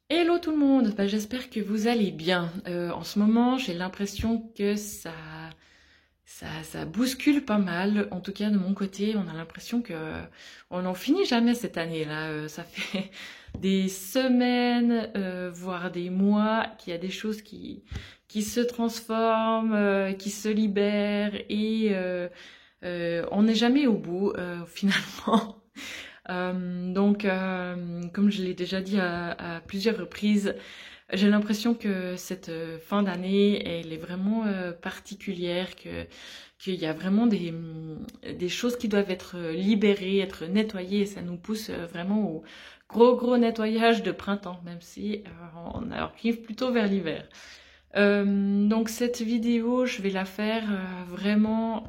Hello tout le monde, j'espère que vous allez bien. En ce moment, j'ai l'impression que ça bouscule pas mal. En tout cas, de mon côté, on a l'impression que on n'en finit jamais cette année-là. Ça fait des semaines, voire des mois, qu'il y a des choses qui se transforment, qui se libèrent et on n'est jamais au bout, finalement. Comme je l'ai déjà dit à plusieurs reprises, j'ai l'impression que cette fin d'année, elle est vraiment particulière, qu'il y a vraiment des choses qui doivent être libérées, être nettoyées, et ça nous pousse vraiment au gros nettoyage de printemps, même si on arrive plutôt vers l'hiver. Donc cette vidéo, je vais la faire vraiment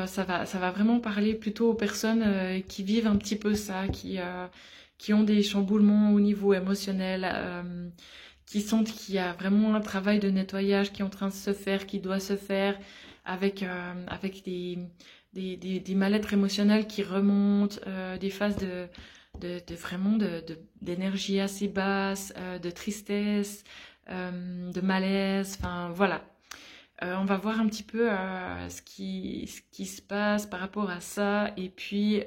ça va vraiment parler plutôt aux personnes qui vivent un petit peu ça, qui ont des chamboulements au niveau émotionnel, qui sentent qu'il y a vraiment un travail de nettoyage qui est en train de se faire, qui doit se faire avec des mal-être émotionnels qui remontent, des phases d'énergie assez basse, de tristesse, de malaise, enfin voilà. On va voir un petit peu ce qui se passe par rapport à ça et puis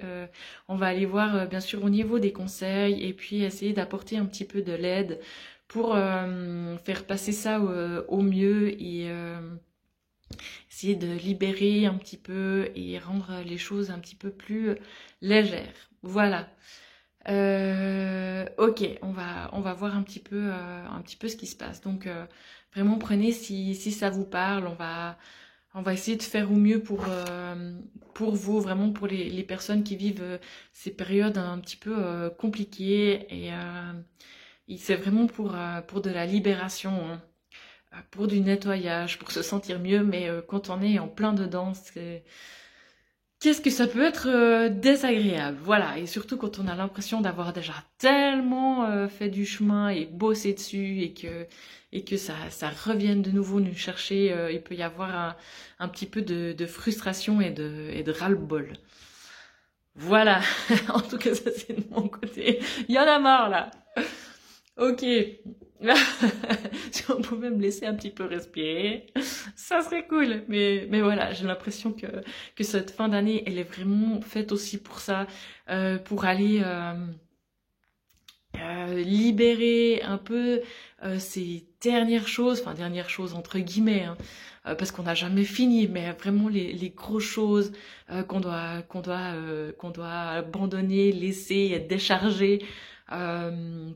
on va aller voir bien sûr au niveau des conseils et puis essayer d'apporter un petit peu de l'aide pour faire passer ça au mieux et essayer de libérer un petit peu et rendre les choses un petit peu plus légères. Voilà. Ok, on va voir un petit peu ce qui se passe. Donc, vraiment prenez si ça vous parle. On va essayer de faire au mieux pour vous, vraiment pour les personnes qui vivent ces périodes un petit peu compliquées. Et c'est vraiment pour de la libération, hein, pour du nettoyage, pour se sentir mieux. Mais quand on est en plein dedans, qu'est-ce que ça peut être désagréable, voilà, et surtout quand on a l'impression d'avoir déjà tellement fait du chemin et bossé dessus et que ça revienne de nouveau nous chercher, il peut y avoir un petit peu de frustration et de ras-le-bol. Voilà, en tout cas ça c'est de mon côté. Il y en a marre là. Ok. Si on pouvait me laisser un petit peu respirer, ça serait cool. Mais voilà, j'ai l'impression que cette fin d'année, elle est vraiment faite aussi pour ça, pour aller libérer un peu ces dernières choses, enfin dernières choses entre guillemets, hein, parce qu'on n'a jamais fini, mais vraiment les grosses choses qu'on doit abandonner, laisser, décharger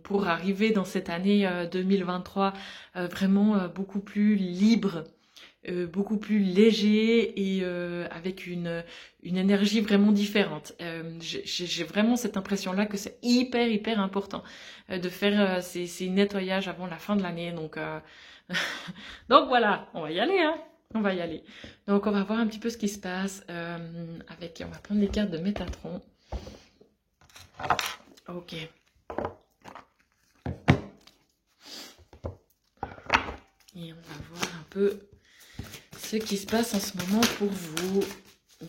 pour arriver dans cette année 2023 vraiment beaucoup plus libre, beaucoup plus léger et avec une énergie vraiment différente. J'ai vraiment cette impression-là que c'est hyper important de faire ces nettoyages avant la fin de l'année. Donc voilà, on va y aller, hein. On va y aller. Donc on va voir un petit peu ce qui se passe on va prendre les cartes de Métatron. Ok. Et on va voir un peu ce qui se passe en ce moment pour vous.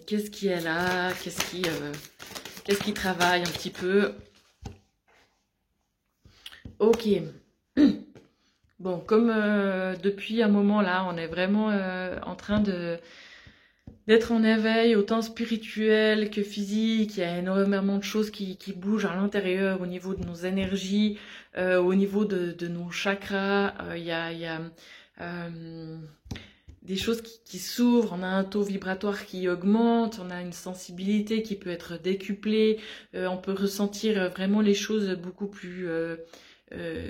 Qu'est-ce qui est là? Qu'est-ce qui travaille un petit peu? Ok. Bon, comme depuis un moment là, on est vraiment en train d'être en éveil, autant spirituel que physique. Il y a énormément de choses qui bougent à l'intérieur, au niveau de nos énergies, au niveau de nos chakras. Il y a des choses qui s'ouvrent, on a un taux vibratoire qui augmente, on a une sensibilité qui peut être décuplée, on peut ressentir vraiment les choses beaucoup plus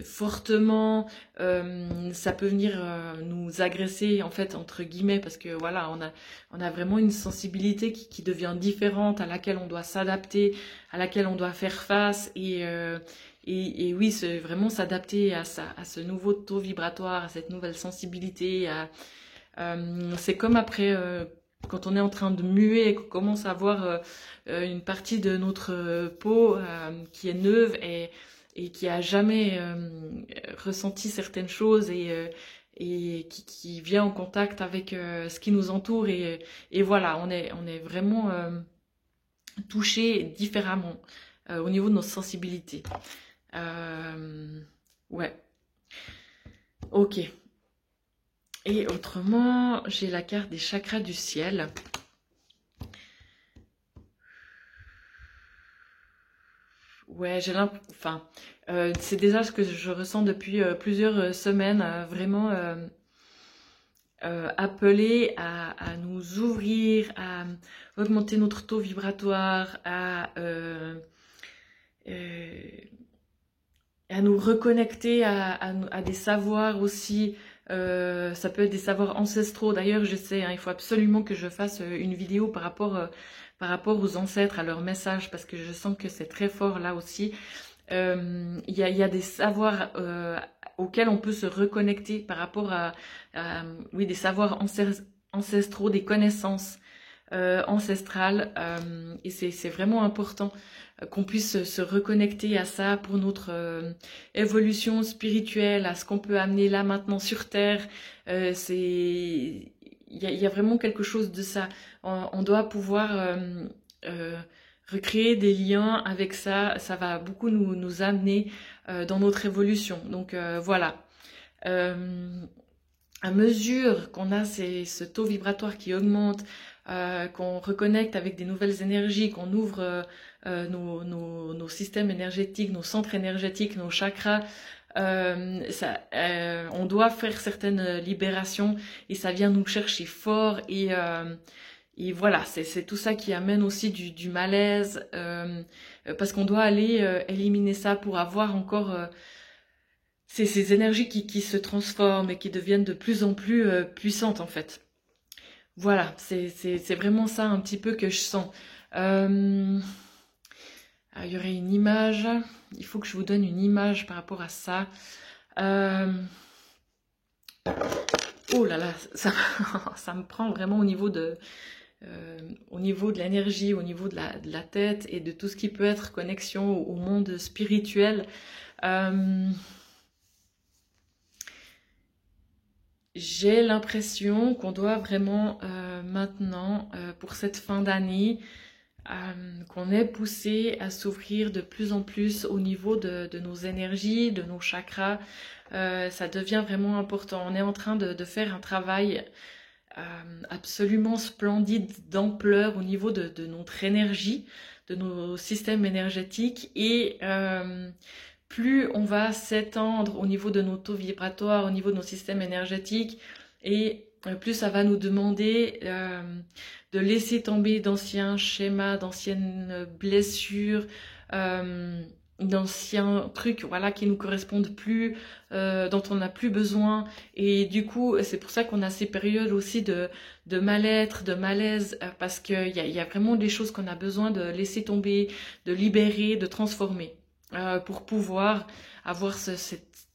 fortement, ça peut venir nous agresser en fait entre guillemets parce que voilà on a vraiment une sensibilité qui devient différente, à laquelle on doit s'adapter, à laquelle on doit faire face et oui c'est vraiment s'adapter à ça, à ce nouveau taux vibratoire, à cette nouvelle sensibilité, c'est comme après quand on est en train de muer et qu'on commence à voir une partie de notre peau qui est neuve et qui a jamais ressenti certaines choses et qui vient en contact avec ce qui nous entoure et voilà, on est vraiment touché différemment au niveau de nos sensibilités. Ouais, ok. Et autrement, j'ai la carte des chakras du ciel. Ouais, j'ai l'impression, enfin, c'est déjà ce que je ressens depuis plusieurs semaines, vraiment appelé à nous ouvrir, à augmenter notre taux vibratoire, euh, à nous reconnecter à des savoirs aussi. Ça peut être des savoirs ancestraux. D'ailleurs, je sais, hein, il faut absolument que je fasse une vidéo par rapport aux ancêtres, à leur message, parce que je sens que c'est très fort là aussi. Il y a des savoirs auxquels on peut se reconnecter par rapport oui, des savoirs ancestraux, des connaissances ancestrales. Et c'est vraiment important qu'on puisse se reconnecter à ça pour notre évolution spirituelle, à ce qu'on peut amener là maintenant sur Terre. Il y a vraiment quelque chose de ça. On doit pouvoir recréer des liens avec ça. Ça va beaucoup nous amener dans notre évolution. Donc voilà. À mesure qu'on a ce taux vibratoire qui augmente, qu'on reconnecte avec des nouvelles énergies, qu'on ouvre nos systèmes énergétiques, nos centres énergétiques, nos chakras, on doit faire certaines libérations et ça vient nous chercher fort et voilà, c'est tout ça qui amène aussi du malaise parce qu'on doit aller éliminer ça pour avoir encore ces énergies qui se transforment et qui deviennent de plus en plus puissantes en fait. Voilà, c'est vraiment ça un petit peu que je sens. Il y aurait une image, il faut que je vous donne une image par rapport à ça. Oh là là, ça me prend vraiment au niveau de l'énergie, au niveau de la tête et de tout ce qui peut être connexion au monde spirituel. J'ai l'impression qu'on doit vraiment maintenant, pour cette fin d'année, qu'on est poussé à s'ouvrir de plus en plus au niveau de nos énergies, de nos chakras. Ça devient vraiment important. On est en train de faire un travail absolument splendide d'ampleur au niveau de notre énergie, de nos systèmes énergétiques et plus on va s'étendre au niveau de nos taux vibratoires, au niveau de nos systèmes énergétiques et plus ça va nous demander de laisser tomber d'anciens schémas, d'anciennes blessures, d'anciens trucs voilà, qui nous correspondent plus, dont on n'a plus besoin. Et du coup, c'est pour ça qu'on a ces périodes aussi de mal-être, de malaise, parce qu'il y a vraiment des choses qu'on a besoin de laisser tomber, de libérer, de transformer, pour pouvoir avoir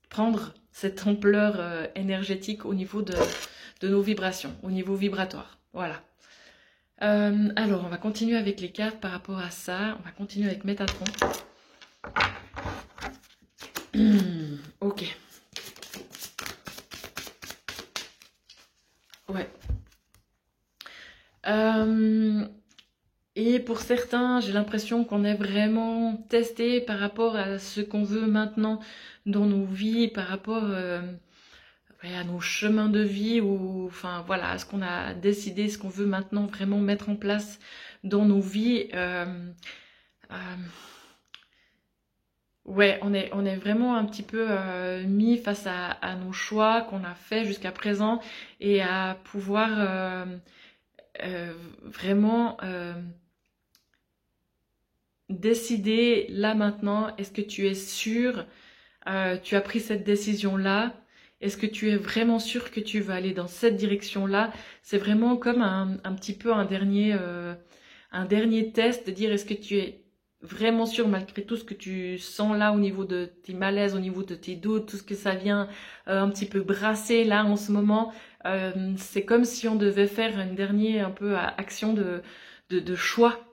prendre cette ampleur énergétique au niveau de nos vibrations, au niveau vibratoire. Voilà. Alors, on va continuer avec les cartes par rapport à ça. On va continuer avec Métatron. Ok. Ouais. Et pour certains, j'ai l'impression qu'on est vraiment testé par rapport à ce qu'on veut maintenant dans nos vies, par rapport à nos chemins de vie, ou enfin voilà, à ce qu'on a décidé, ce qu'on veut maintenant vraiment mettre en place dans nos vies. Ouais, on est vraiment un petit peu mis face à nos choix qu'on a fait jusqu'à présent et à pouvoir vraiment décider là maintenant, est-ce que tu es sûr, tu as pris cette décision-là, est-ce que tu es vraiment sûr que tu vas aller dans cette direction-là? C'est vraiment comme un petit peu un dernier test de dire est-ce que tu es vraiment sûr malgré tout ce que tu sens là au niveau de tes malaises, au niveau de tes doutes, tout ce que ça vient un petit peu brasser là en ce moment. C'est comme si on devait faire une dernière un peu action de choix.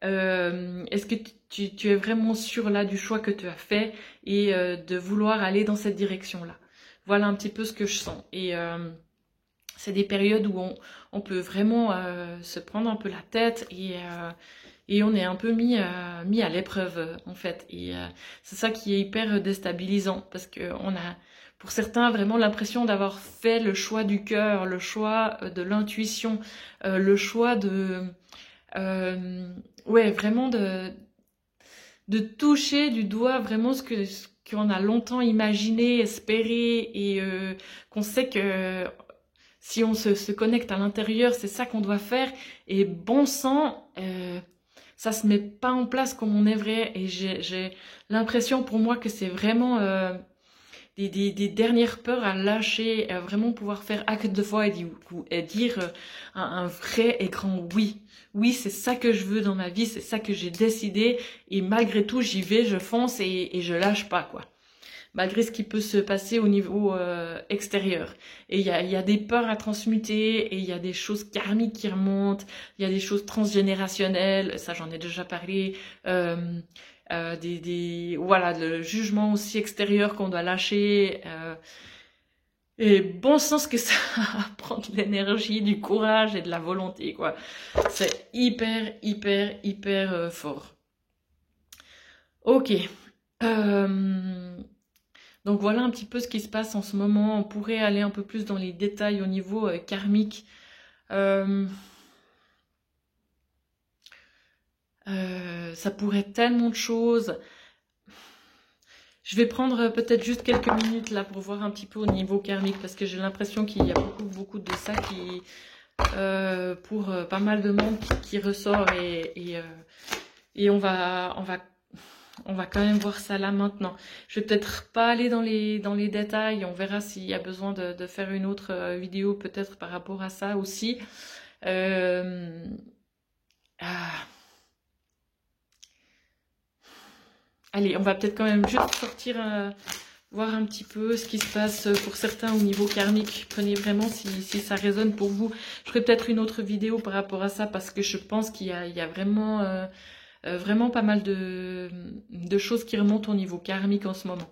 Est-ce que tu es vraiment sûr là du choix que tu as fait et de vouloir aller dans cette direction-là? Voilà un petit peu ce que je sens. Et c'est des périodes où on peut vraiment se prendre un peu la tête et on est un peu mis à l'épreuve en fait. Et c'est ça qui est hyper déstabilisant parce que on a, pour certains, vraiment l'impression d'avoir fait le choix du cœur, le choix de l'intuition, le choix euh, ouais, vraiment de toucher du doigt vraiment ce qu'on a longtemps imaginé, espéré, et qu'on sait que si on se connecte à l'intérieur, c'est ça qu'on doit faire. Et bon sang, ça se met pas en place comme on aimerait. Et j'ai l'impression pour moi que c'est vraiment des dernières peurs à lâcher, à vraiment pouvoir faire acte de foi et dire un vrai et grand oui. Oui, c'est ça que je veux dans ma vie, c'est ça que j'ai décidé, et malgré tout, j'y vais, je fonce et je lâche pas, quoi. Malgré ce qui peut se passer au niveau extérieur. Et il y a des peurs à transmuter, et il y a des choses karmiques qui remontent, il y a des choses transgénérationnelles, ça j'en ai déjà parlé, voilà, le jugement aussi extérieur qu'on doit lâcher, et bon sens que ça prend de l'énergie, du courage et de la volonté, quoi. C'est hyper fort. Ok. Donc voilà un petit peu ce qui se passe en ce moment. On pourrait aller un peu plus dans les détails au niveau karmique. Ça pourrait être tellement de choses. Je vais prendre peut-être juste quelques minutes là pour voir un petit peu au niveau karmique parce que j'ai l'impression qu'il y a beaucoup de ça qui, pour pas mal de monde qui ressort et on va quand même voir ça là maintenant. Je vais peut-être pas aller dans les détails. On verra s'il y a besoin de faire une autre vidéo peut-être par rapport à ça aussi. Ah. Allez, on va peut-être quand même juste sortir, voir un petit peu ce qui se passe pour certains au niveau karmique. Prenez vraiment si ça résonne pour vous. Je ferai peut-être une autre vidéo par rapport à ça parce que je pense qu'il y a vraiment, vraiment pas mal de choses qui remontent au niveau karmique en ce moment.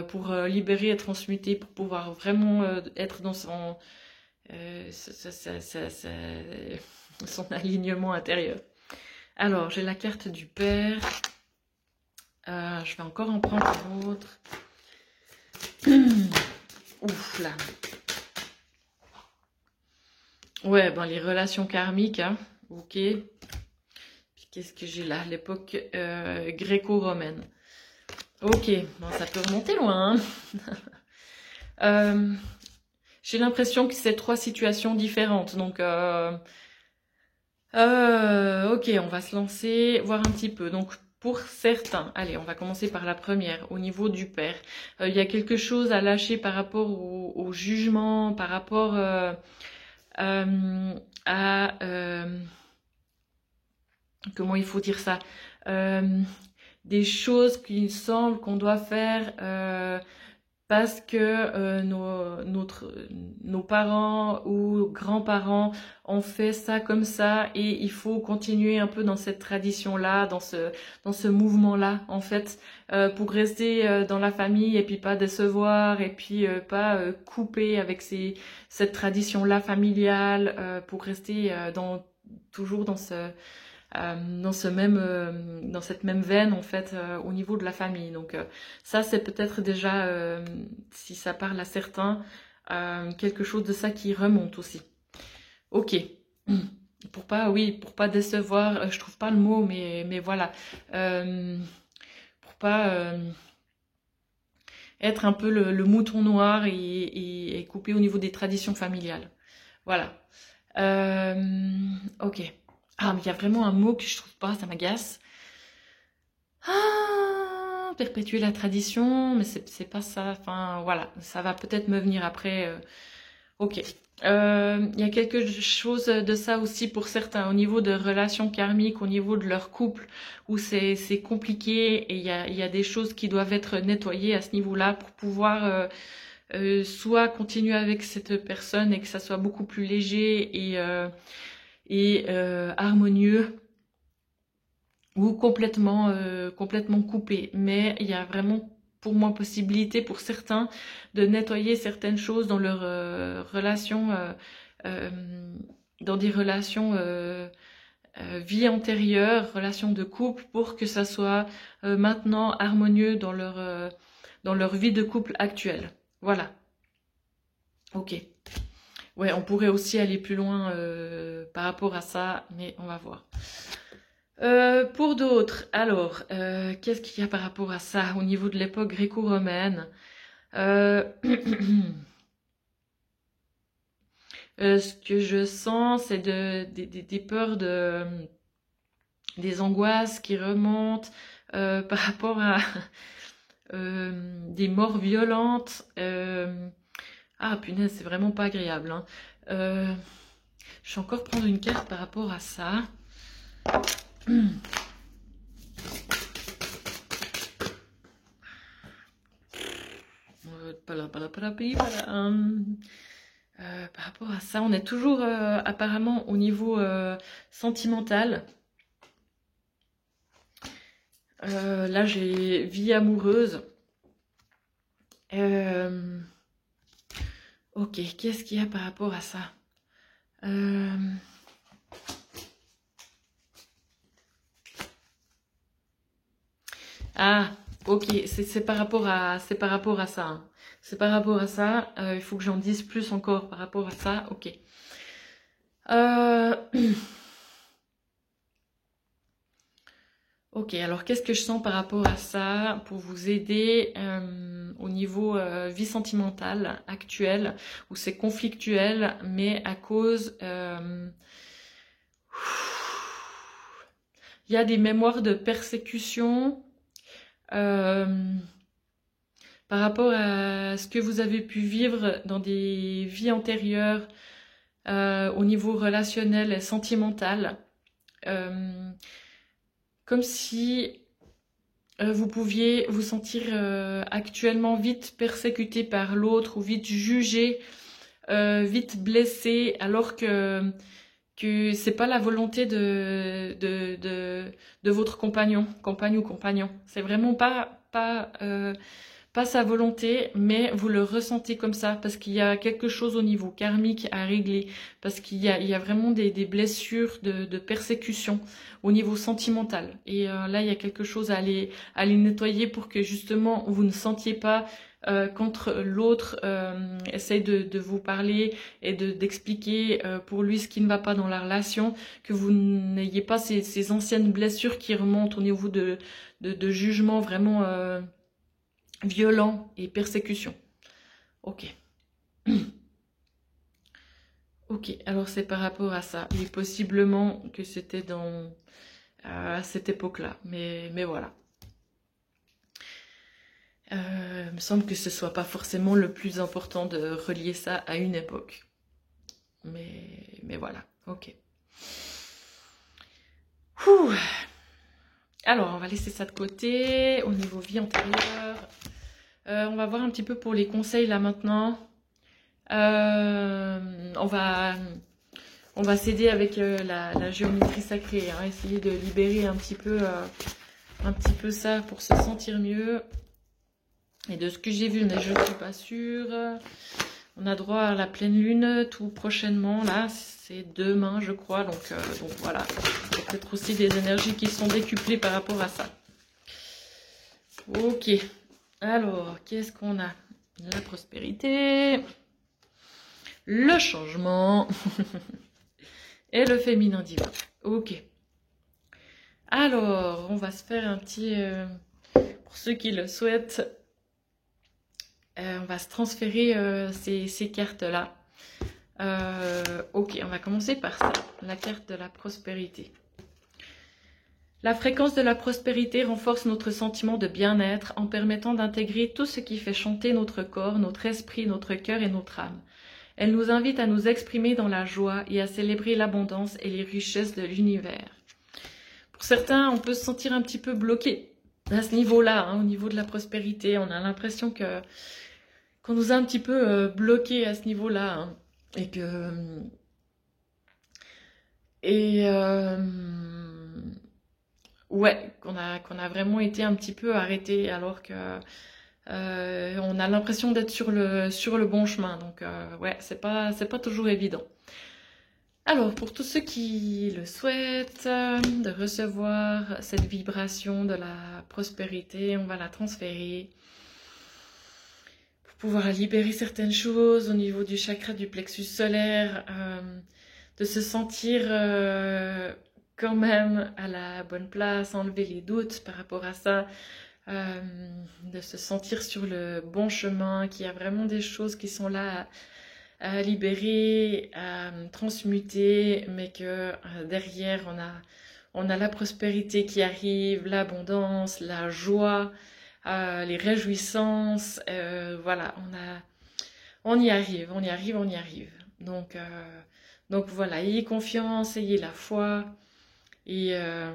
Pour libérer et transmuter, pour pouvoir vraiment être dans son alignement intérieur. Alors, j'ai la carte du Père. Je vais encore en prendre une autre. Ouf là. Ouais, ben les relations karmiques, hein. Ok. Puis qu'est-ce que j'ai là? L'époque gréco-romaine. Ok, bon, ça peut remonter loin, hein. J'ai l'impression que c'est 3 situations différentes. Donc, ok, on va se lancer, voir un petit peu. Donc, pour certains, allez, on va commencer par la première, au niveau du père. Il y a quelque chose à lâcher par rapport au jugement, par rapport à... comment il faut dire ça, des choses qu'il semble qu'on doit faire parce que nos parents ou grands-parents ont fait ça comme ça et il faut continuer un peu dans cette tradition-là, dans ce mouvement-là en fait, pour rester dans la famille et puis pas décevoir et puis pas couper avec cette tradition-là familiale, pour rester toujours dans cette même veine en fait au niveau de la famille. Donc ça c'est peut-être déjà si ça parle à certains quelque chose de ça qui remonte aussi. Ok. Pour pas décevoir, je trouve pas le mot mais voilà, pour pas être un peu le mouton noir et couper au niveau des traditions familiales. Voilà. Ok. Ah, mais il y a vraiment un mot que je trouve pas, ça m'agace. Ah, perpétuer la tradition, mais c'est pas ça. Enfin, voilà, ça va peut-être me venir après. Ok. Il y a quelque chose de ça aussi pour certains, au niveau de relations karmiques, au niveau de leur couple, où c'est compliqué et il y a des choses qui doivent être nettoyées à ce niveau-là pour pouvoir soit continuer avec cette personne et que ça soit beaucoup plus léger et harmonieux ou complètement coupé. Mais il y a vraiment pour moi possibilité pour certains de nettoyer certaines choses dans leurs relations, dans des relations vie antérieure, relation de couple, pour que ça soit maintenant harmonieux dans leur vie de couple actuelle. Voilà. Ok. Ouais, on pourrait aussi aller plus loin par rapport à ça, mais on va voir. Pour d'autres, alors, qu'est-ce qu'il y a par rapport à ça au niveau de l'époque gréco-romaine? Ce que je sens, c'est des peurs, des angoisses qui remontent par rapport à des morts violentes. Ah punaise, c'est vraiment pas agréable, hein. Je vais encore prendre une carte par rapport à ça. Par rapport à ça, on est toujours apparemment au niveau sentimental. Là, j'ai vie amoureuse. Ok, qu'est-ce qu'il y a par rapport à ça? Ah, ok, c'est par rapport à ça, hein. C'est par rapport à ça. Il faut que j'en dise plus encore par rapport à ça. Ok. Ok, alors qu'est-ce que je sens par rapport à ça pour vous aider au niveau vie sentimentale actuelle, où c'est conflictuel, mais à cause... il y a des mémoires de persécution par rapport à ce que vous avez pu vivre dans des vies antérieures au niveau relationnel et sentimental. Comme si vous pouviez vous sentir actuellement vite persécuté par l'autre ou vite jugé, vite blessé, alors que c'est pas la volonté de votre compagnon. C'est vraiment pas sa volonté, mais vous le ressentez comme ça, parce qu'il y a quelque chose au niveau karmique à régler, parce qu'il y a vraiment des blessures de persécution au niveau sentimental. Et là, il y a quelque chose à aller nettoyer pour que justement, vous ne sentiez pas quand l'autre essaye de vous parler et d'expliquer pour lui ce qui ne va pas dans la relation, que vous n'ayez pas ces anciennes blessures qui remontent au niveau de jugement vraiment violent et persécution. Ok. Ok, alors c'est par rapport à ça. Et possiblement que c'était à cette époque-là. Mais voilà. Il me semble que ce soit pas forcément le plus important de relier ça à une époque. Mais voilà, ok. Ouh. Alors, on va laisser ça de côté. Au niveau vie antérieure, on va voir un petit peu pour les conseils là maintenant. On va s'aider avec la géométrie sacrée, hein, essayer de libérer un petit peu ça pour se sentir mieux. Et de ce que j'ai vu, mais je ne suis pas sûre. On a droit à la pleine lune tout prochainement. Là, c'est demain, je crois. Donc voilà. Il y a peut-être aussi des énergies qui sont décuplées par rapport à ça. Ok. Alors, qu'est-ce qu'on a? La prospérité, le changement et le féminin divin. Ok. Alors, on va se faire un petit... pour ceux qui le souhaitent, on va se transférer ces cartes-là. Ok, on va commencer par ça. La carte de la prospérité. La fréquence de la prospérité renforce notre sentiment de bien-être en permettant d'intégrer tout ce qui fait chanter notre corps, notre esprit, notre cœur et notre âme. Elle nous invite à nous exprimer dans la joie et à célébrer l'abondance et les richesses de l'univers. Pour certains, on peut se sentir un petit peu bloqué à ce niveau-là, hein, au niveau de la prospérité. On a l'impression qu'on nous a un petit peu bloqué à ce niveau-là, hein, et que... ouais, qu'on a vraiment été un petit peu arrêté, alors que on a l'impression d'être sur le bon chemin. Donc ouais, c'est pas toujours évident. Alors, pour tous ceux qui le souhaitent, de recevoir cette vibration de la prospérité, on va la transférer pour pouvoir libérer certaines choses au niveau du chakra du plexus solaire, de se sentir quand même à la bonne place, enlever les doutes par rapport à ça, de se sentir sur le bon chemin, qu'il y a vraiment des choses qui sont là à libérer, à transmuter, mais que derrière on a la prospérité qui arrive, l'abondance, la joie, les réjouissances, voilà, on y arrive, on y arrive, on y arrive. Donc voilà, ayez confiance, ayez la foi, et, euh,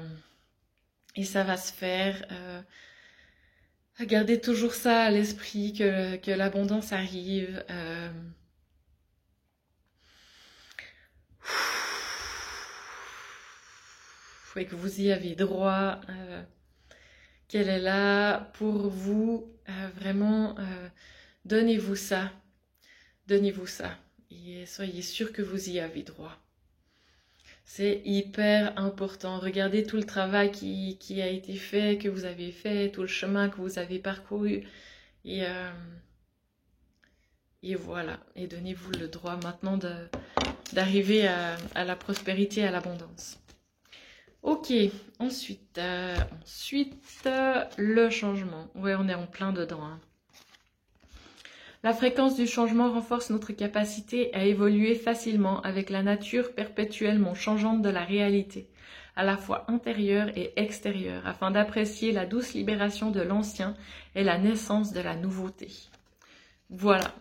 et ça va se faire. Gardez toujours ça à l'esprit, que l'abondance arrive. Et que vous y avez droit, qu'elle est là pour vous, vraiment, donnez-vous ça, et soyez sûr que vous y avez droit. C'est hyper important. Regardez tout le travail qui a été fait, que vous avez fait, tout le chemin que vous avez parcouru, et voilà, et donnez-vous le droit maintenant d'arriver à la prospérité, à l'abondance. Ok, ensuite, le changement. Ouais, on est en plein dedans, hein. La fréquence du changement renforce notre capacité à évoluer facilement avec la nature perpétuellement changeante de la réalité, à la fois intérieure et extérieure, afin d'apprécier la douce libération de l'ancien et la naissance de la nouveauté. Voilà.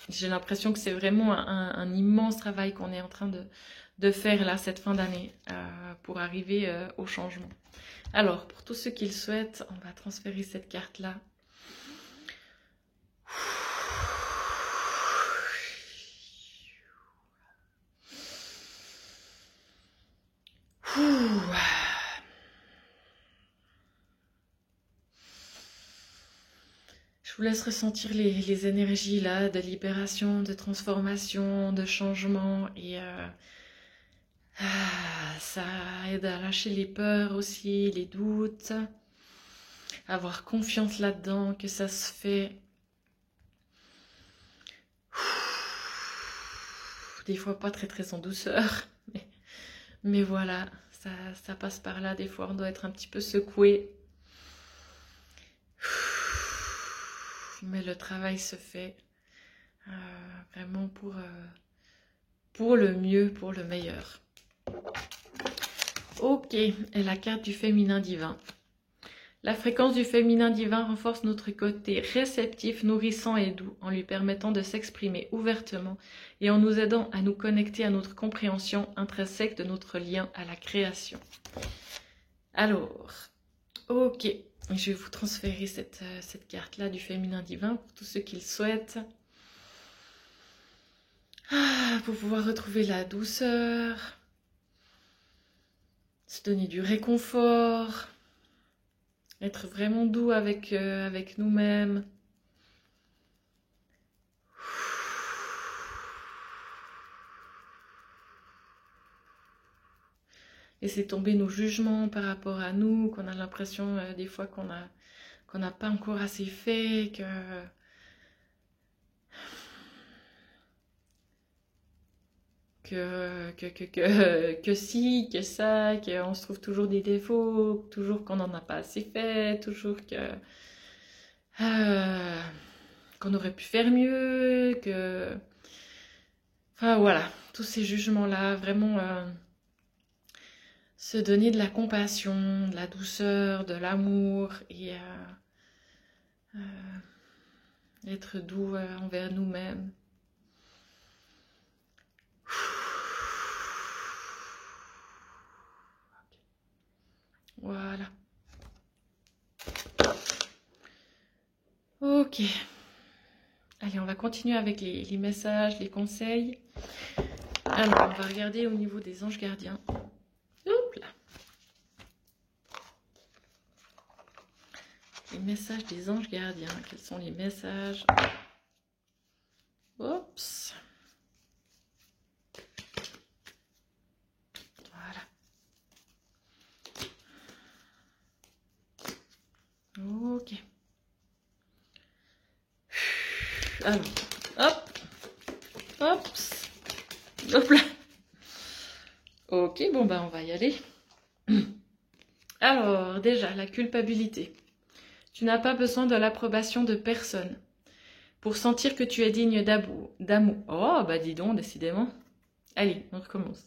J'ai l'impression que c'est vraiment un immense travail qu'on est en train de faire là cette fin d'année pour arriver au changement. Alors, pour tous ceux qui le souhaitent, on va transférer cette carte-là. Je vous laisse ressentir les énergies là de libération, de transformation, de changement, et ça aide à lâcher les peurs aussi, les doutes, avoir confiance là-dedans, que ça se fait. Des fois pas très en douceur, mais voilà, ça passe par là. Des fois on doit être un petit peu secoué, mais le travail se fait vraiment pour le mieux, pour le meilleur. Ok, et la carte du féminin divin. La fréquence du féminin divin renforce notre côté réceptif, nourrissant et doux, en lui permettant de s'exprimer ouvertement et en nous aidant à nous connecter à notre compréhension intrinsèque de notre lien à la création. Alors, ok, je vais vous transférer cette carte-là du féminin divin pour tous ceux qui le souhaitent. Pour pouvoir retrouver la douceur, se donner du réconfort, être vraiment doux avec nous-mêmes. Laisser tomber nos jugements par rapport à nous, qu'on a l'impression des fois qu'on n'a pas encore assez fait, que si, que ça, qu'on se trouve toujours des défauts, toujours qu'on n'en a pas assez fait, toujours qu'on aurait pu faire mieux, Enfin voilà, tous ces jugements-là, vraiment se donner de la compassion, de la douceur, de l'amour, et être doux envers nous-mêmes. Voilà. Ok. Allez, on va continuer avec les messages, les conseils. Alors, on va regarder au niveau des anges gardiens. Hop là. Les messages des anges gardiens. Quels sont les messages? Oups. Alors, hop, hop, hop là. Ok, bon ben on va y aller. Alors, déjà, la culpabilité. Tu n'as pas besoin de l'approbation de personne pour sentir que tu es digne d'amour. Oh, bah dis donc, décidément. Allez, on recommence.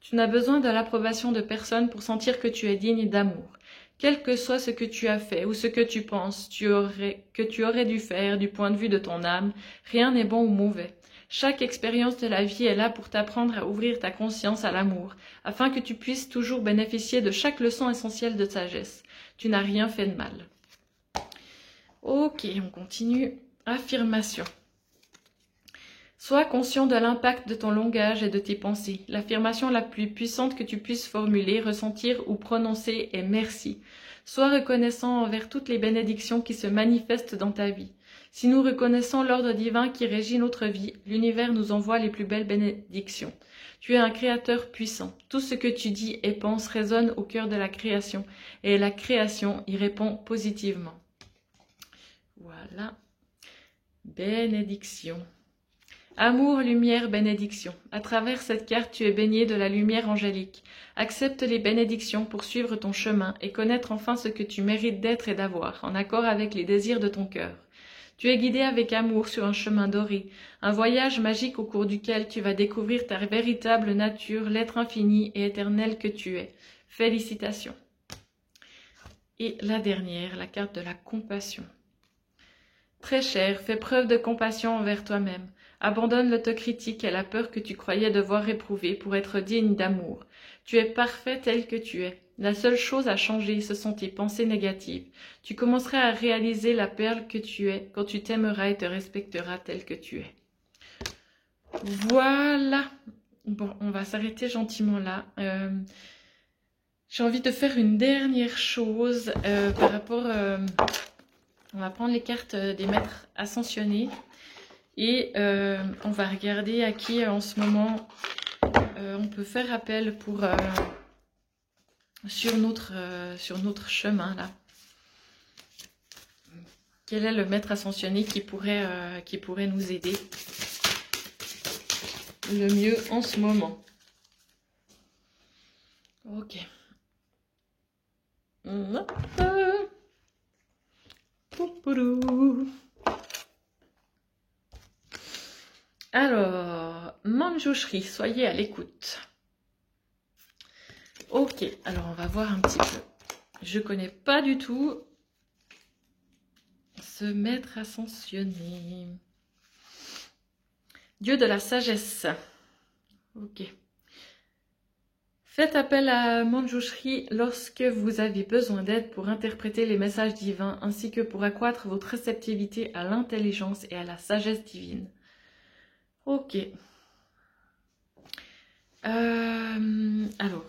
Tu n'as besoin de l'approbation de personne pour sentir que tu es digne d'amour. Quel que soit ce que tu as fait ou ce que tu penses que tu aurais dû faire du point de vue de ton âme, rien n'est bon ou mauvais. Chaque expérience de la vie est là pour t'apprendre à ouvrir ta conscience à l'amour, afin que tu puisses toujours bénéficier de chaque leçon essentielle de sagesse. Tu n'as rien fait de mal. Ok, on continue. Affirmation. Sois conscient de l'impact de ton langage et de tes pensées. L'affirmation la plus puissante que tu puisses formuler, ressentir ou prononcer est merci. Sois reconnaissant envers toutes les bénédictions qui se manifestent dans ta vie. Si nous reconnaissons l'ordre divin qui régit notre vie, l'univers nous envoie les plus belles bénédictions. Tu es un créateur puissant. Tout ce que tu dis et penses résonne au cœur de la création, et la création y répond positivement. Voilà. Bénédiction. Amour, lumière, bénédiction. À travers cette carte, tu es baigné de la lumière angélique. Accepte les bénédictions pour suivre ton chemin et connaître enfin ce que tu mérites d'être et d'avoir, en accord avec les désirs de ton cœur. Tu es guidé avec amour sur un chemin doré, un voyage magique au cours duquel tu vas découvrir ta véritable nature, l'être infini et éternel que tu es. Félicitations. Et la dernière, la carte de la compassion. Très cher, fais preuve de compassion envers toi-même. Abandonne l'autocritique et la peur que tu croyais devoir éprouver pour être digne d'amour. Tu es parfait tel que tu es. La seule chose à changer, ce sont tes pensées négatives. Tu commenceras à réaliser la perle que tu es quand tu t'aimeras et te respecteras tel que tu es. Voilà. Bon, on va s'arrêter gentiment là. J'ai envie de faire une dernière chose par rapport... on va prendre les cartes des maîtres ascensionnés. Et on va regarder à qui en ce moment on peut faire appel pour sur notre chemin là. Quel est le maître ascensionné qui pourrait nous aider le mieux en ce moment? Ok. Alors, Manjushri, soyez à l'écoute. Ok, alors on va voir un petit peu. Je connais pas du tout ce maître ascensionné. Dieu de la sagesse. Ok. Faites appel à Manjushri lorsque vous avez besoin d'aide pour interpréter les messages divins ainsi que pour accroître votre réceptivité à l'intelligence et à la sagesse divine. Ok. Alors,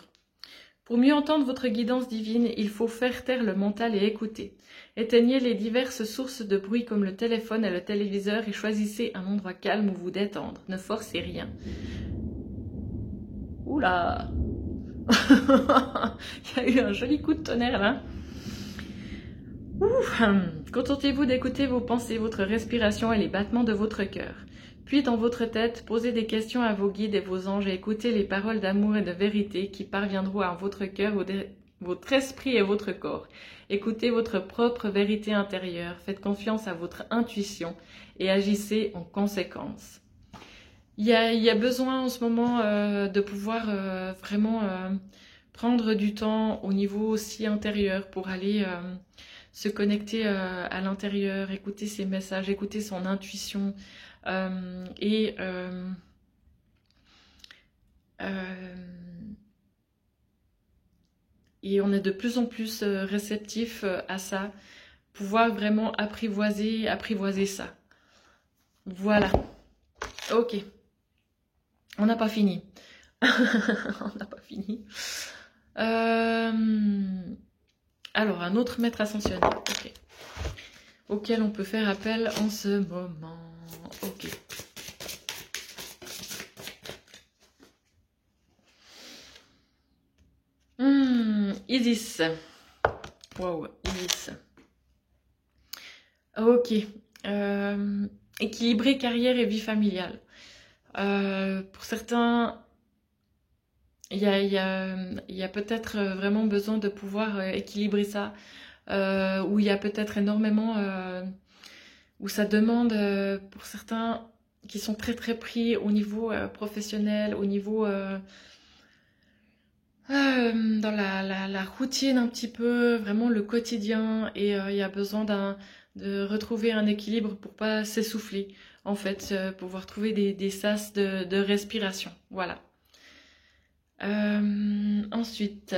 pour mieux entendre votre guidance divine, il faut faire taire le mental et écouter. Éteignez les diverses sources de bruit comme le téléphone et le téléviseur et choisissez un endroit calme où vous détendre. Ne forcez rien. Oula! Il y a eu un joli coup de tonnerre là. Contentez-vous d'écouter vos pensées, votre respiration et les battements de votre cœur. Puis dans votre tête, posez des questions à vos guides et vos anges et écoutez les paroles d'amour et de vérité qui parviendront à votre cœur, votre esprit et votre corps. Écoutez votre propre vérité intérieure, faites confiance à votre intuition et agissez en conséquence. Il y a besoin en ce moment de pouvoir vraiment prendre du temps au niveau aussi intérieur pour aller se connecter à l'intérieur, écouter ses messages, écouter son intuition et on est de plus en plus réceptif à ça, pouvoir vraiment apprivoiser ça. Voilà. Ok. On n'a pas fini. On n'a pas fini. Alors, un autre maître ascensionné. Ok. Auquel on peut faire appel en ce moment. Ok. Isis. Wow, Isis. Ok. équilibrer carrière et vie familiale. Pour certains, il y a peut-être vraiment besoin de pouvoir équilibrer ça, où il y a peut-être énormément, où ça demande pour certains qui sont très très pris au niveau professionnel, au niveau dans la routine un petit peu, vraiment le quotidien, et il y a besoin de retrouver un équilibre pour pas s'essouffler, en fait, pouvoir trouver des sas de respiration. Voilà. Ensuite,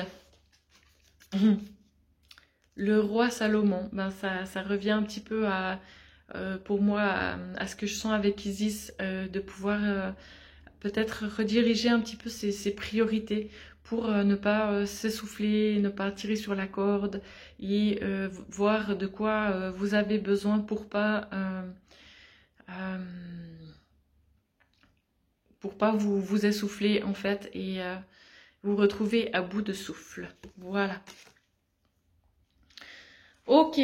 le roi Salomon, ben ça revient un petit peu pour moi à ce que je sens avec Isis, de pouvoir peut-être rediriger un petit peu ses priorités pour ne pas s'essouffler, ne pas tirer sur la corde et voir de quoi vous avez besoin pour pas vous essouffler en fait et vous retrouver à bout de souffle. Voilà. Ok,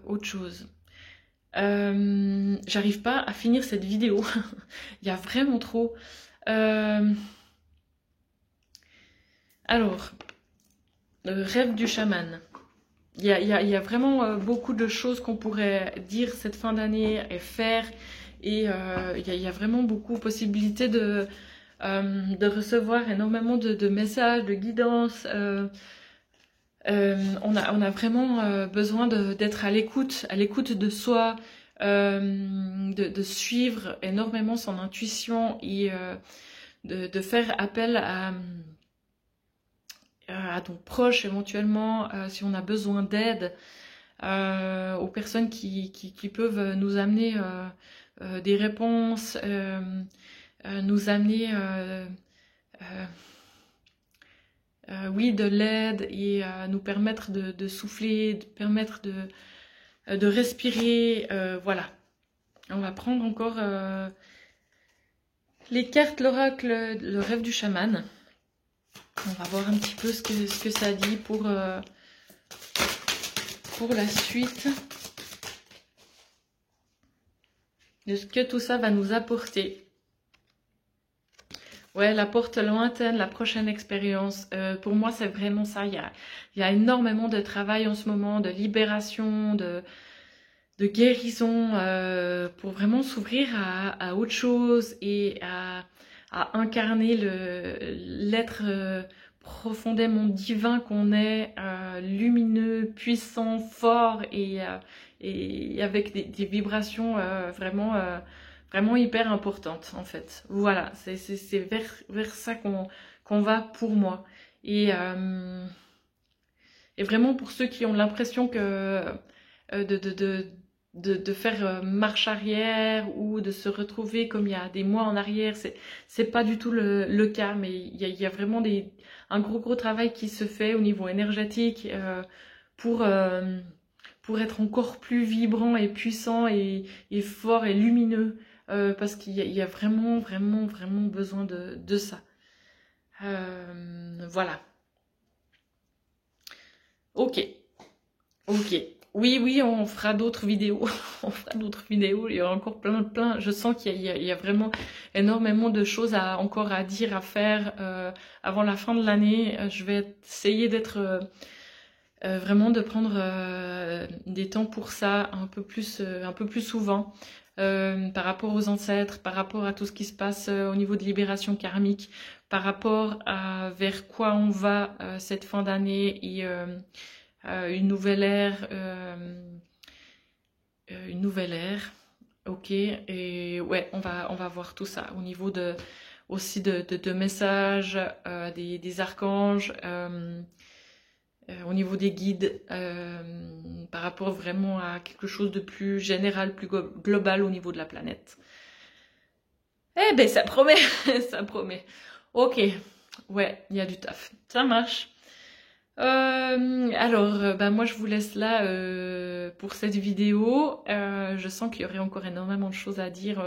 autre chose. J'arrive pas à finir cette vidéo. Il y a vraiment trop. Alors, le rêve du chaman. Il y a vraiment beaucoup de choses qu'on pourrait dire cette fin d'année et faire. Et il y a vraiment beaucoup de possibilités de recevoir énormément de messages, de guidance. On a vraiment besoin d'être à l'écoute de soi, de suivre énormément son intuition et de faire appel à ton proche éventuellement si on a besoin d'aide, aux personnes qui peuvent nous amener des réponses, nous amener oui, de l'aide et nous permettre de souffler, de permettre de respirer. Voilà. On va prendre encore les cartes, l'oracle, le rêve du chaman. On va voir un petit peu ce que ça dit pour la suite. De ce que tout ça va nous apporter. Ouais, la porte lointaine, la prochaine expérience. Pour moi, c'est vraiment ça. Il y a énormément de travail en ce moment, de libération, de guérison, pour vraiment s'ouvrir à autre chose et à incarner l'être profondément divin qu'on est, lumineux, puissant, fort et avec des vibrations vraiment hyper importantes en fait. Voilà, c'est vers ça qu'on va pour moi. Et vraiment pour ceux qui ont l'impression que de faire marche arrière ou de se retrouver comme il y a des mois en arrière, c'est pas du tout le cas, mais il y a vraiment un gros travail qui se fait au niveau énergétique pour être encore plus vibrant et puissant et fort et lumineux, parce qu'il y a vraiment besoin de ça. Voilà. Ok. Oui, on fera d'autres vidéos. On fera d'autres vidéos. Il y aura encore plein. Je sens qu'il y a vraiment énormément de choses encore à dire, à faire avant la fin de l'année. Je vais essayer d'être vraiment de prendre des temps pour ça un peu plus souvent, par rapport aux ancêtres, par rapport à tout ce qui se passe au niveau de libération karmique, par rapport à vers quoi on va cette fin d'année et une nouvelle ère, ok, et ouais, on va voir tout ça au niveau aussi de messages, des archanges, au niveau des guides, par rapport vraiment à quelque chose de plus général, plus global au niveau de la planète. Eh ben ça promet, ça promet. Ok, ouais, il y a du taf, ça marche. Alors, bah moi je vous laisse là pour cette vidéo. Je sens qu'il y aurait encore énormément de choses à dire.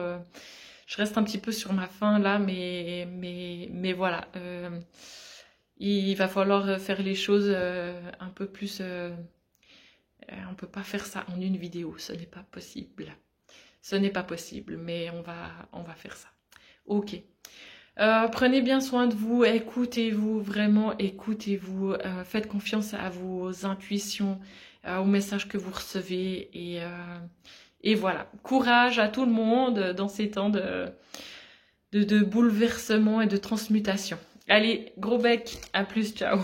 Je reste un petit peu sur ma faim là, mais voilà. Il va falloir faire les choses un peu plus. On peut pas faire ça en une vidéo, ce n'est pas possible. ce n'est pas possible, mais on va faire ça. Ok. Prenez bien soin de vous, écoutez-vous, vraiment écoutez-vous, faites confiance à vos intuitions, aux messages que vous recevez et voilà. Courage à tout le monde dans ces temps de bouleversement et de transmutation. Allez, gros bec, à plus, ciao.